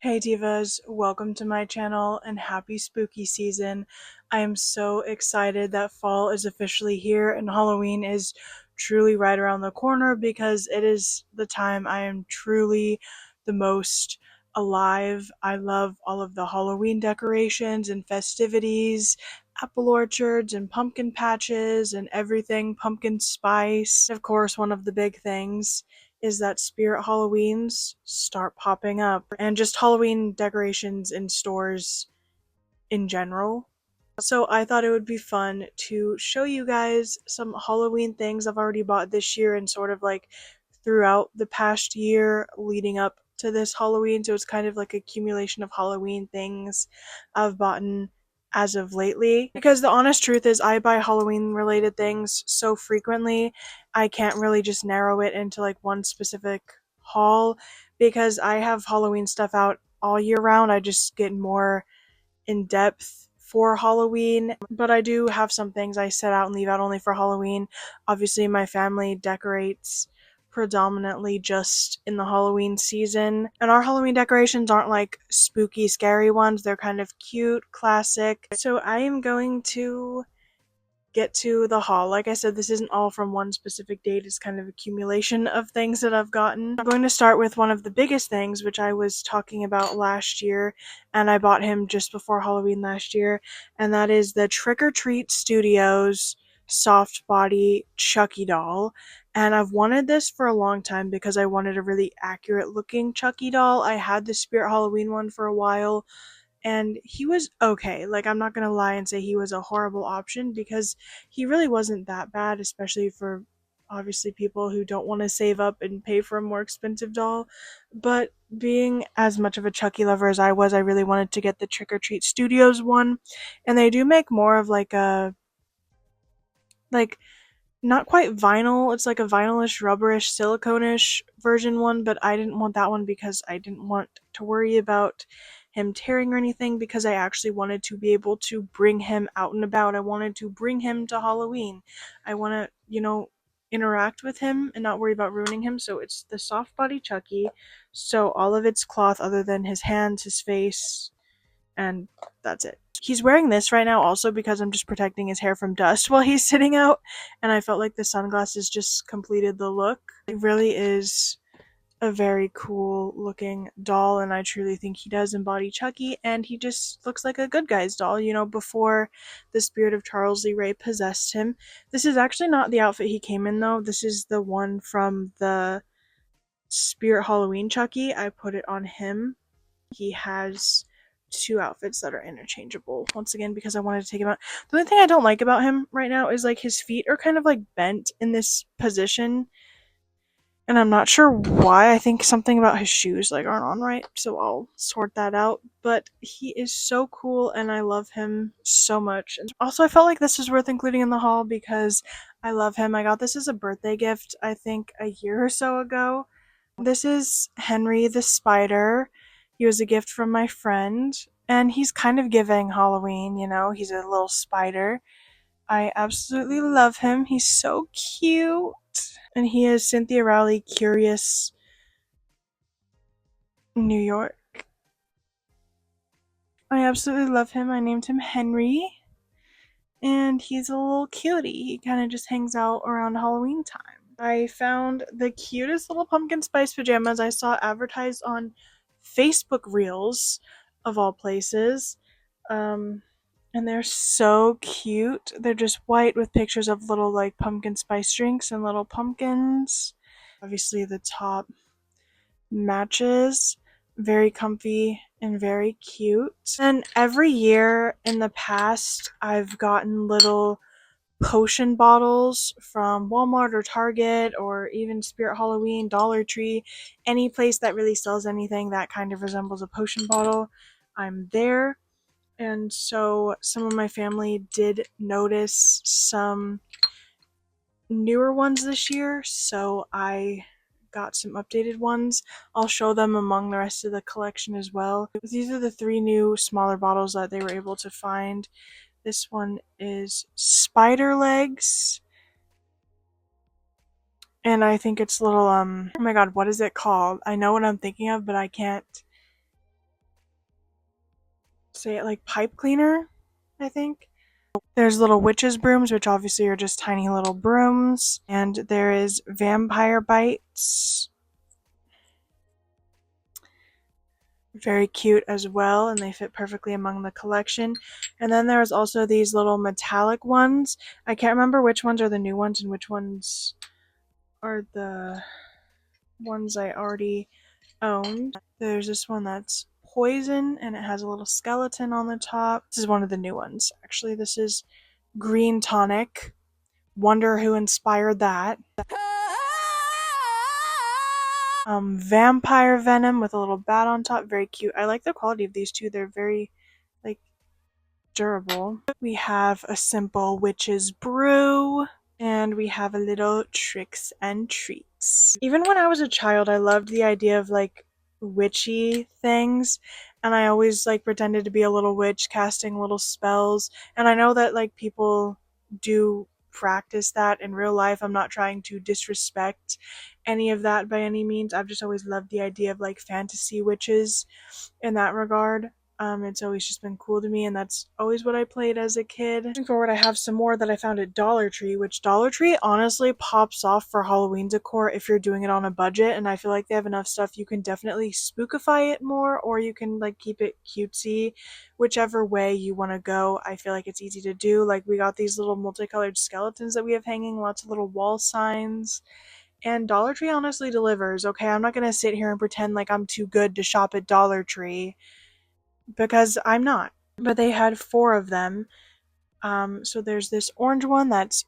Hey divas, welcome to my channel and happy spooky season. I am so excited that fall is officially here and Halloween is truly right around the corner because it is the time I am truly the most alive. I love all of the Halloween decorations and festivities, apple orchards and pumpkin patches and everything pumpkin spice. Of course, one of the big things is that spirit Halloweens start popping up and just Halloween decorations in stores in general. So I thought it would be fun to show you guys some Halloween things I've already bought this year and sort of like throughout the past year leading up to this Halloween. So it's kind of like a accumulation of Halloween things I've bought as of lately. Because the honest truth is I buy Halloween related things so frequently, I can't really just narrow it into like one specific haul because I have Halloween stuff out all year round. I just get more in depth for Halloween, but I do have some things I set out and leave out only for Halloween. Obviously, my family decorates predominantly just in the Halloween season, and our Halloween decorations aren't like spooky, scary ones. They're kind of cute, classic. So I am going to get to the haul. Like I said, this isn't all from one specific date, it's kind of accumulation of things that I've gotten. I'm going to start with one of the biggest things, which I was talking about last year, and I bought him just before Halloween last year, and that is the Trick or Treat Studios soft body Chucky doll. And I've wanted this for a long time because I wanted a really accurate looking Chucky doll. I had the Spirit Halloween one for a while, and he was okay. Like, I'm not gonna lie and say he was a horrible option because he really wasn't that bad, especially for obviously people who don't want to save up and pay for a more expensive doll. But being as much of a Chucky lover as I was, I really wanted to get the Trick or Treat Studios one. And they do make more of like a like not quite vinyl. It's like a vinylish, rubberish, silicone-ish version one, but I didn't want that one because I didn't want to worry about him tearing or anything because I actually wanted to be able to bring him out and about. I wanted to bring him to Halloween. I want to, interact with him and not worry about ruining him. So it's the soft body Chucky. So all of it's cloth other than his hands, his face, and that's it. He's wearing this right now also because I'm just protecting his hair from dust while he's sitting out, and I felt like the sunglasses just completed the look. It really is a very cool looking doll, and I truly think he does embody Chucky, and he just looks like a good guy's doll, before the spirit of Charles Lee Ray possessed him. This is actually not the outfit he came in though. This is the one from the Spirit Halloween Chucky. I put it on him. He has two outfits that are interchangeable once again because I wanted to take him out. The only thing I don't like about him right now is like his feet are kind of like bent in this position, and I'm not sure why. I think something about his shoes like aren't on right, so I'll sort that out. But he is so cool and I love him so much. And also, I felt like this was worth including in the haul because I love him. I got this as a birthday gift I think a year or so ago. This is Henry the Spider. He was a gift from my friend, and he's kind of giving Halloween, he's a little spider. I absolutely love him. He's so cute. And he is Cynthia Rowley Curious New York. I absolutely love him. I named him Henry, and he's a little cutie. He kind of just hangs out around Halloween time. I found the cutest little pumpkin spice pajamas I saw advertised on Facebook Reels, of all places. And they're so cute. They're just white with pictures of little like pumpkin spice drinks and little pumpkins. Obviously, the top matches. Very comfy and very cute. And every year in the past, I've gotten little potion bottles from Walmart or Target or even Spirit Halloween, Dollar Tree, any place that really sells anything that kind of resembles a potion bottle. I'm there. And so some of my family did notice some newer ones this year, so I got some updated ones. I'll show them among the rest of the collection as well. These are the three new smaller bottles that they were able to find. This one is Spider Legs, and I think it's little oh my god, what is it called? I know what I'm thinking of, but I can't say it, like pipe cleaner, I think. There's little witches brooms, which obviously are just tiny little brooms. And there is vampire bites. Very cute as well, and they fit perfectly among the collection. And then there's also these little metallic ones. I can't remember which ones are the new ones and which ones are the ones I already owned. There's this one that's poison and it has a little skeleton on the top. This is one of the new ones. Actually, this is green tonic. Wonder who inspired that. Vampire venom with a little bat on top. Very cute. I like the quality of these two. They're very, like, durable. We have a simple witch's brew. And we have a little tricks and treats. Even when I was a child, I loved the idea of, like, witchy things. And I always, like, pretended to be a little witch casting little spells. And I know that, like, people do practice that in real life. I'm not trying to disrespect any of that by any means. I've just always loved the idea of, like, fantasy witches in that regard. It's always just been cool to me, and that's always what I played as a kid. Moving forward, I have some more that I found at Dollar Tree, which Dollar Tree honestly pops off for Halloween decor if you're doing it on a budget, and I feel like they have enough stuff you can definitely spookify it more, or you can, like, keep it cutesy. Whichever way you want to go, I feel like it's easy to do. Like, we got these little multicolored skeletons that we have hanging, lots of little wall signs. And Dollar Tree honestly delivers, okay? I'm not gonna sit here and pretend like I'm too good to shop at Dollar Tree, because I'm not. But they had 4 of them. So there's this orange one that's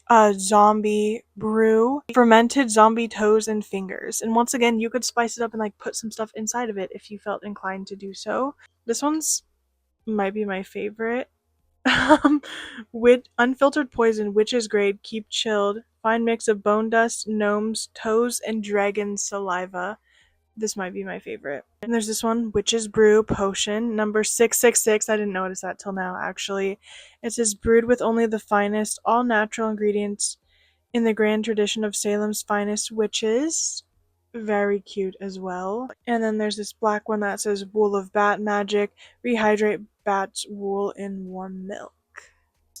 a zombie brew, fermented zombie toes and fingers. And once again, you could spice it up and, like, put some stuff inside of it if you felt inclined to do so. This one's might be my favorite. With unfiltered poison, witch's grade, keep chilled. Fine mix of bone dust, gnomes, toes, and dragon saliva. This might be my favorite. And there's this one, Witch's Brew Potion, number 666. I didn't notice that till now, actually. It says, brewed with only the finest, all natural ingredients in the grand tradition of Salem's finest witches. Very cute as well. And then there's this black one that says, Wool of Bat Magic, rehydrate bat's wool in warm milk.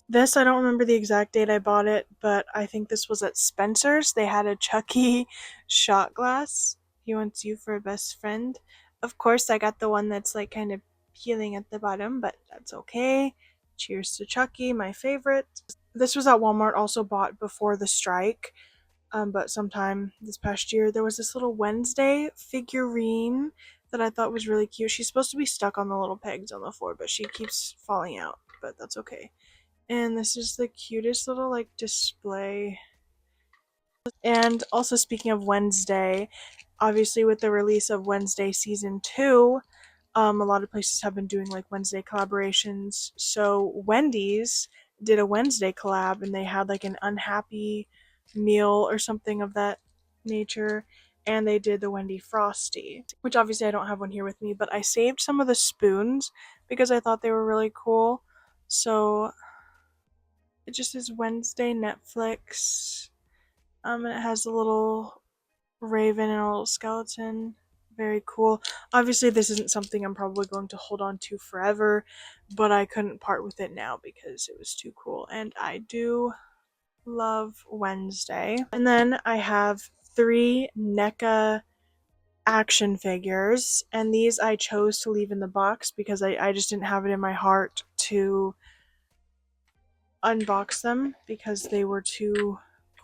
This, I don't remember the exact date I bought it, but I think this was at Spencer's. They had a Chucky shot glass. He wants you for a best friend. Of course, I got the one that's, like, kind of peeling at the bottom, but that's okay. Cheers to Chucky, my favorite. This was at Walmart, also bought before the strike. But sometime this past year, there was this little Wednesday figurine that I thought was really cute. She's supposed to be stuck on the little pegs on the floor, but she keeps falling out, but that's okay. And this is the cutest little, like, display. And also, speaking of Wednesday, obviously with the release of Wednesday season 2, a lot of places have been doing, like, Wednesday collaborations. So Wendy's did a Wednesday collab, and they had, like, an unhappy meal or something of that nature, and they did the Wendy Frosty, which obviously I don't have one here with me, but I saved some of the spoons because I thought they were really cool. So it just is Wednesday Netflix. And it has a little raven and a little skeleton. Very cool. Obviously, this isn't something I'm probably going to hold on to forever, but I couldn't part with it now because it was too cool. And I do love Wednesday. And then I have 3 NECA action figures, and these I chose to leave in the box because I just didn't have it in my heart to unbox them because they were too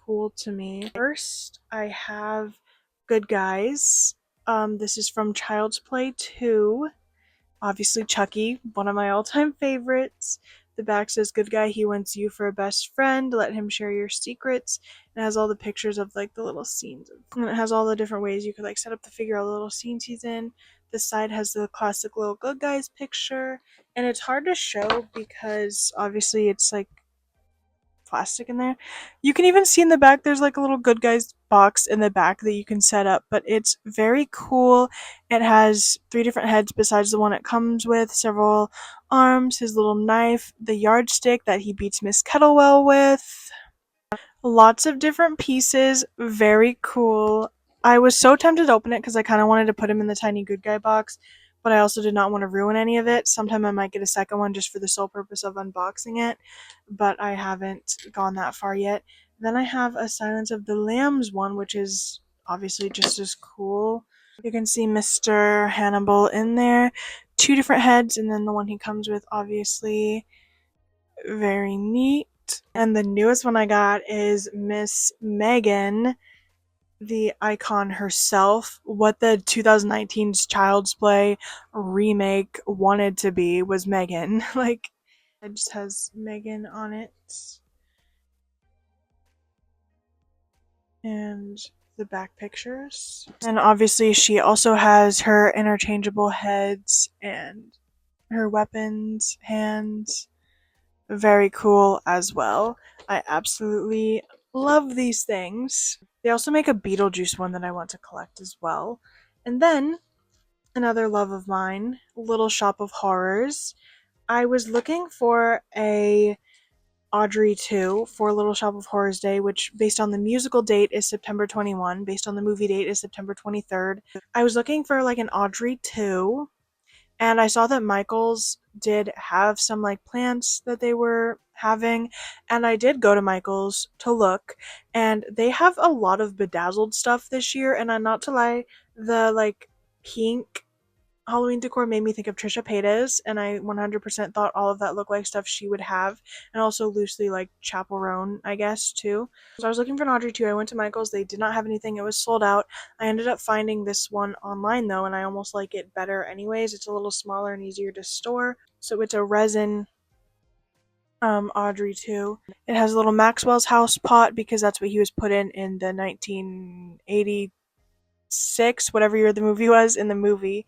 cool to me. First, I have Good Guys. This is from Child's Play 2. Obviously Chucky, one of my all-time favorites. The back says, good guy, he wants you for a best friend, let him share your secrets. It has all the pictures of, like, the little scenes. And it has all the different ways you could, like, set up the figure, all the little scenes he's in. This side has the classic little good guys picture. And it's hard to show because obviously it's, like, plastic in there. You can even see in the back there's, like, a little good guys box in the back that you can set up, but it's very cool. It has 3 different heads besides the one it comes with, several arms, his little knife, the yardstick that he beats Miss Kettlewell with. Lots of different pieces, very cool. I was so tempted to open it because I kind of wanted to put him in the tiny good guy box, but I also did not want to ruin any of it. Sometime I might get a second one just for the sole purpose of unboxing it, but I haven't gone that far yet. Then I have a Silence of the Lambs one, which is obviously just as cool. You can see Mr. Hannibal in there, two different heads, and then the one he comes with, obviously very neat. And the newest one I got is Miss Megan, the icon herself. What the 2019's Child's Play remake wanted to be was Megan. Like, it just has Megan on it. And the back pictures. And obviously, she also has her interchangeable heads and her weapons, hands. Very cool as well. I absolutely love these things. They also make a Beetlejuice one that I want to collect as well. And then, another love of mine, Little Shop of Horrors. I was looking for a Audrey 2 for Little Shop of Horrors Day, which based on the musical date is September 21, based on the movie date is September 23rd. I was looking for like an Audrey 2, and I saw that Michael's did have some like plants that they were having, and I did go to Michael's to look, and they have a lot of bedazzled stuff this year, and not to lie, the like pink Halloween decor made me think of Trisha Paytas, and I 100% thought all of that looked like stuff she would have, and also loosely like Chaperone, I guess, too. So I was looking for an Audrey too. I went to Michael's, they did not have anything, it was sold out. I ended up finding this one online though, and I almost like it better anyways. It's a little smaller and easier to store. So it's a resin Audrey too. It has a little Maxwell's house pot because that's what he was put in the 1986, whatever year the movie was in the movie.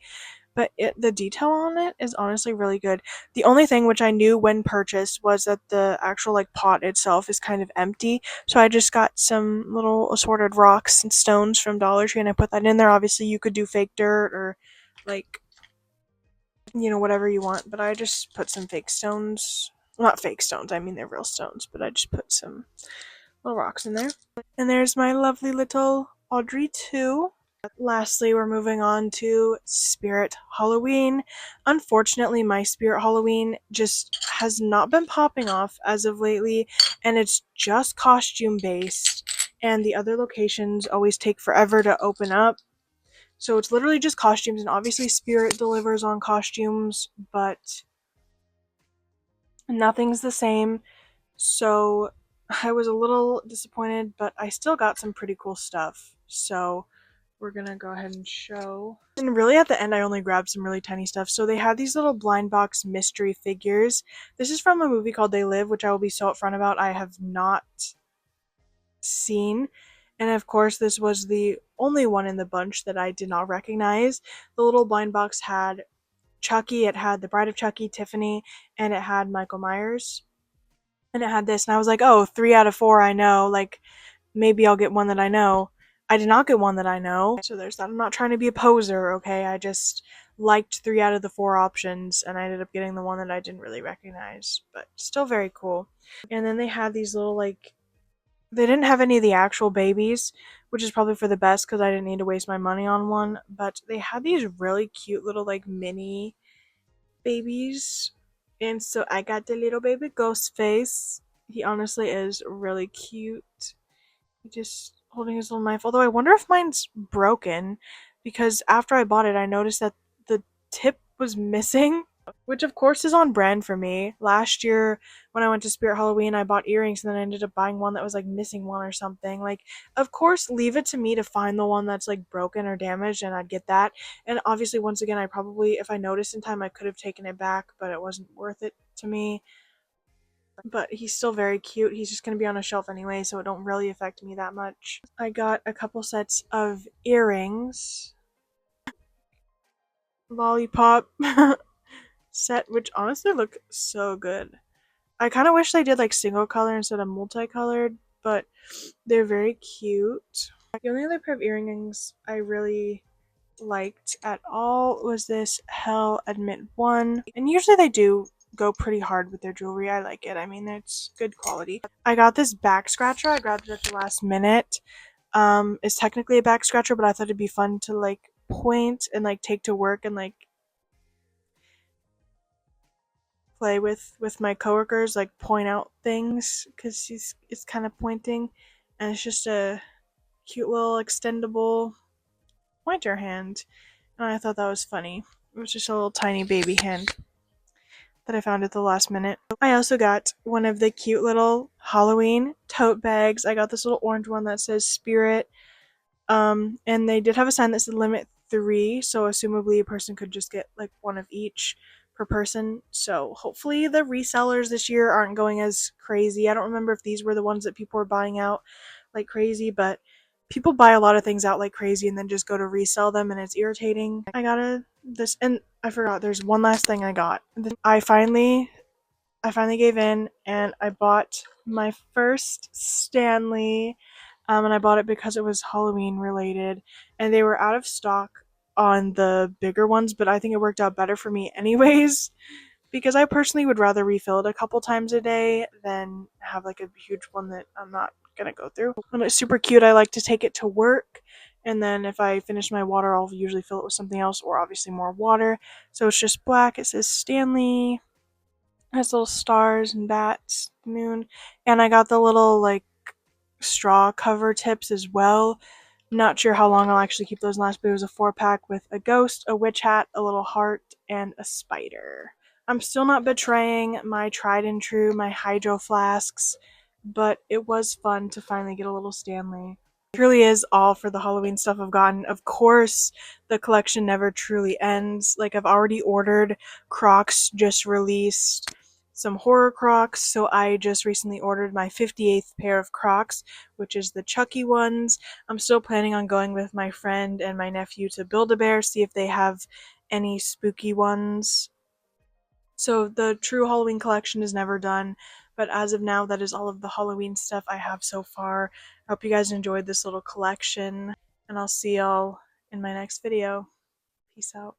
But the detail on it is honestly really good. The only thing which I knew when purchased was that the actual like pot itself is kind of empty. So I just got some little assorted rocks and stones from Dollar Tree and I put that in there. Obviously you could do fake dirt or like, you know, whatever you want, but I just put some fake stones. Not fake stones, I mean they're real stones, but I just put some little rocks in there. And there's my lovely little Audrey 2. Lastly, we're moving on to Spirit Halloween. Unfortunately, my Spirit Halloween just has not been popping off as of lately, and it's just costume based, and the other locations always take forever to open up. So it's literally just costumes, and obviously Spirit delivers on costumes, but nothing's the same. So I was a little disappointed, but I still got some pretty cool stuff. So we're gonna go ahead and show. And really at the end I only grabbed some really tiny stuff. So they had these little blind box mystery figures. This is from a movie called They Live, which I will be so upfront about I have not seen. And of course this was the only one in the bunch that I did not recognize. The little blind box had Chucky, it had the Bride of Chucky, Tiffany, and it had Michael Myers. And it had this, and I was like, oh, 3 out of 4 I know, like maybe I'll get one that I know. I did not get one that I know, so there's that. I'm not trying to be a poser, okay? I just liked 3 out of the 4 options, and I ended up getting the one that I didn't really recognize, but still very cool. And then they had these little, like, they didn't have any of the actual babies, which is probably for the best because I didn't need to waste my money on one, but they had these really cute little, like, mini babies. And so I got the little baby ghost face. He honestly is really cute. Just holding his little knife. Although I wonder if mine's broken because after I bought it, I noticed that the tip was missing, which of course is on brand for me. Last year when I went to Spirit Halloween, I bought earrings and then I ended up buying one that was like missing one or something. Like, of course, leave it to me to find the one that's like broken or damaged and I'd get that. And obviously, once again, I probably, if I noticed in time, I could have taken it back, but it wasn't worth it to me. But he's still very cute. He's just going to be on a shelf anyway, so it don't really affect me that much. I got a couple sets of earrings. Lollipop set, which honestly look so good. I kind of wish they did like single color instead of multicolored, but they're very cute. The only other pair of earrings I really liked at all was this Hell Admit 1. And usually they do go pretty hard with their jewelry. I like it. I mean, it's good quality. I got this back scratcher. I grabbed it at the last minute. It's technically a back scratcher, but I thought it'd be fun to like point and like take to work and like play with my coworkers, like point out things because it's kind of pointing, and it's just a cute little extendable pointer hand, and I thought that was funny. It was just a little tiny baby hand that I found at the last minute. I also got one of the cute little Halloween tote bags. I got this little orange one that says Spirit. And they did have a sign that said limit 3, so assumably a person could just get like one of each per person. So hopefully the resellers this year aren't going as crazy. I don't remember if these were the ones that people were buying out like crazy, but people buy a lot of things out like crazy and then just go to resell them, and it's irritating. I got this, and I forgot there's one last thing I got. I finally gave in and I bought my first Stanley. And I bought it because it was Halloween related, and they were out of stock on the bigger ones, but I think it worked out better for me anyways, because I personally would rather refill it a couple times a day than have like a huge one that I'm not gonna go through. When it's super cute, I like to take it to work, and then if I finish my water, I'll usually fill it with something else or obviously more water. So it's just black. It says Stanley. It has little stars and bats, moon, and I got the little like straw cover tips as well. Not sure how long I'll actually keep those last, but it was a 4-pack with a ghost, a witch hat, a little heart, and a spider. I'm still not betraying my tried and true, my hydro flasks, but it was fun to finally get a little Stanley. It really is all for the Halloween stuff I've gotten. Of course, the collection never truly ends. Like, I've already ordered Crocs, just released some horror Crocs, so I just recently ordered my 58th pair of Crocs, which is the Chucky ones. I'm still planning on going with my friend and my nephew to Build-A-Bear, see if they have any spooky ones. So the true Halloween collection is never done, but as of now, that is all of the Halloween stuff I have so far. I hope you guys enjoyed this little collection, and I'll see y'all in my next video. Peace out.